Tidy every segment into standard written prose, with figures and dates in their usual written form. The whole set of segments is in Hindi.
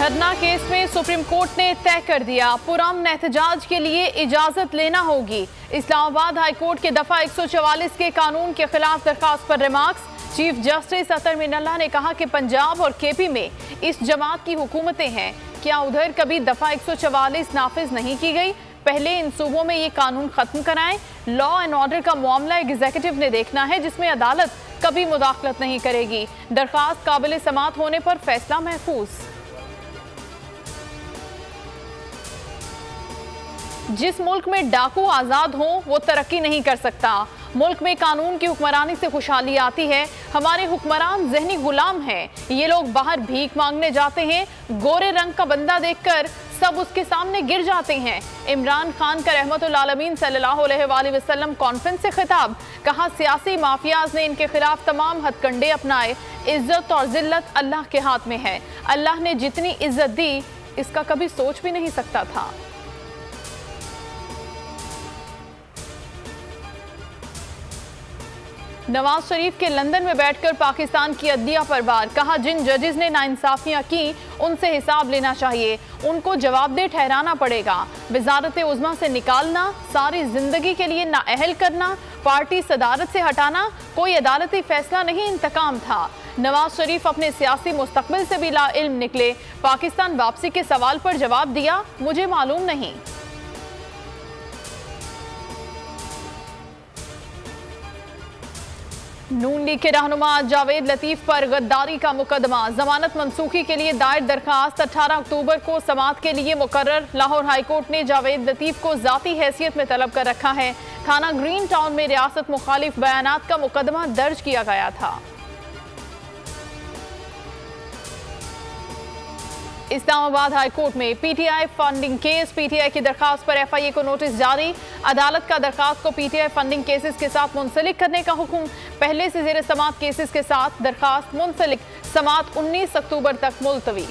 धरना केस में सुप्रीम कोर्ट ने तय कर दिया, पुरअमन एहतजाज के लिए इजाजत लेना होगी। इस्लामाबाद हाई कोर्ट के दफा 144 के कानून के खिलाफ दरखास्त पर रिमार्क्स। चीफ जस्टिस अतर मिनल्ला ने कहा कि पंजाब और केपी में इस जमात की हुकूमतें हैं, क्या उधर कभी दफा 144 नाफिज नहीं की गई? पहले इन सूबों में ये कानून खत्म कराएं। लॉ एंड ऑर्डर का मामला एग्जीक्यूटिव ने देखना है, जिसमें अदालत कभी मुदाखलत नहीं करेगी। दरखास्त काबिल समाअत होने पर फैसला महफूज। जिस मुल्क में डाकू आजाद हो वो तरक्की नहीं कर सकता। मुल्क में कानून की हुक्मरानी से खुशहाली आती है। हमारे हुक्मरान ज़हनी गुलाम हैं। ये लोग बाहर भीख मांगने जाते हैं, गोरे रंग का बंदा देखकर सब उसके सामने गिर जाते हैं। इमरान खान का रहमतुल आलमीन सल्लल्लाहु अलैहि वसल्लम कॉन्फ्रेंस से खिताब, कहा सियासी माफियाज ने इनके खिलाफ तमाम हथकंडे अपनाए। इज्जत और जिल्लत अल्लाह के हाथ में है। अल्लाह ने जितनी इज्जत दी इसका कभी सोच भी नहीं सकता था। नवाज शरीफ के लंदन में बैठकर पाकिस्तान की अदलिया पर वार, कहा जिन जजेस ने नाइंसाफियां की उनसे हिसाब लेना चाहिए, उनको जवाबदेह ठहराना पड़ेगा। वजारत उज़्मा से निकालना, सारी जिंदगी के लिए नाअहल करना, पार्टी सदारत से हटाना कोई अदालती फैसला नहीं, इंतकाम था। नवाज शरीफ अपने सियासी मुस्तकबिल से भी लाइल्म निकले। पाकिस्तान वापसी के सवाल पर जवाब दिया, मुझे मालूम नहीं। नून लीग के रहनुमा जावेद लतीफ पर गद्दारी का मुकदमा, जमानत मंसूखी के लिए दायर दरखास्त 18 अक्टूबर को समाअत के लिए मुकर्रर। लाहौर हाईकोर्ट ने जावेद लतीफ को जाती हैसियत में तलब कर रखा है। थाना ग्रीन टाउन में रियासत मुखालिफ बयानात का मुकदमा दर्ज किया गया था। इस्लामाबाद हाई कोर्ट में पीटीआई फंडिंग केस, पीटीआई की दरखास्त पर एफआईए को नोटिस जारी। अदालत का दरखास्त को पीटीआई फंडिंग केसेस के साथ मुंसलिक करने का हुक्म। पहले से ज़ेर समाअत केसेस के साथ दरखास्त मुंसलिक, समाअत 19 अक्टूबर तक मुलतवी।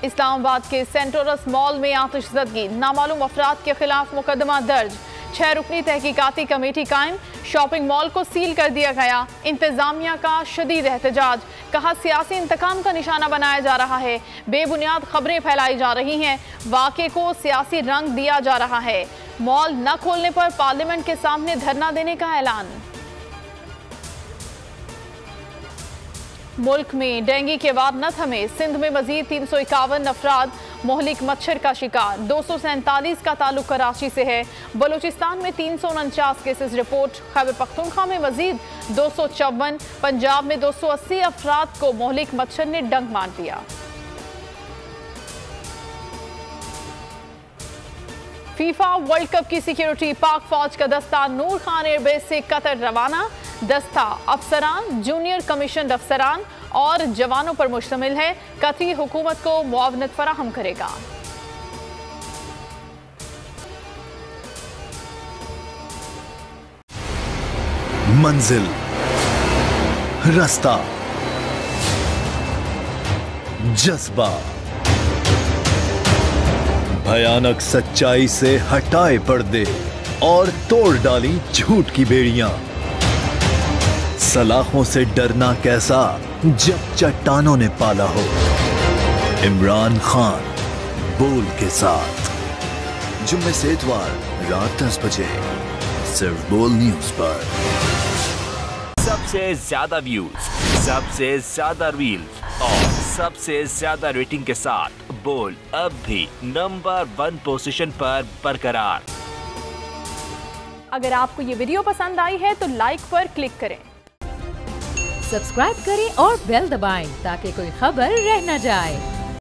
इस्लामाबाद के सेंटोरस मॉल में आतिशज़दगी, नामालूम अफराद के खिलाफ मुकदमा दर्ज। 6 रुकनी तहकीकाती कमेटी कायम, शॉपिंग मॉल को सील कर दिया गया। इंतजामिया का शदीद एहतजाज, कहा सियासी इंतकाम का निशाना बनाया जा रहा है, बेबुनियाद खबरें फैलाई जा रही हैं, वाक़े को सियासी रंग दिया जा रहा है। मॉल न खोलने पर पार्लियामेंट के सामने धरना देने का ऐलान। मुल्क में डेंगू के वार न थमे, सिंध में मजीद 351 अफराद मोहलिक मच्छर का शिकार। 247 का ताल्लुक कराची से है। बलूचिस्तान में 349 केसेस रिपोर्ट। खैबर पख्तूनख्वा में मजीद 254, पंजाब में 280 अफराद को मोहलिक मच्छर ने डंक मार दिया। फीफा वर्ल्ड कप की सिक्योरिटी, पाक फौज का दस्ता नूर खान एयरबेस से कतर रवाना। दस्ता अफसरान, जूनियर कमीशन अफसरान और जवानों पर मुश्तमिल है। कतरी हुकूमत को मुआवनत फराहम करेगा। मंजिल, रास्ता, जज्बा, भयानक सच्चाई से हटाए पर्दे और तोड़ डाली झूठ की बेड़ियां। सलाखों से डरना कैसा जब चट्टानों ने पाला हो। इमरान खान बोल के साथ, जुम्मे से इतवार रात 10 बजे सिर्फ बोल न्यूज पर। सबसे ज्यादा व्यूज, सबसे ज्यादा रील्स और सबसे ज्यादा रेटिंग के साथ बोल अब भी नंबर 1 पोजीशन पर बरकरार। अगर आपको ये वीडियो पसंद आई है तो लाइक पर क्लिक करें, सब्सक्राइब करें और बेल दबाएं ताकि कोई खबर रह न जाए।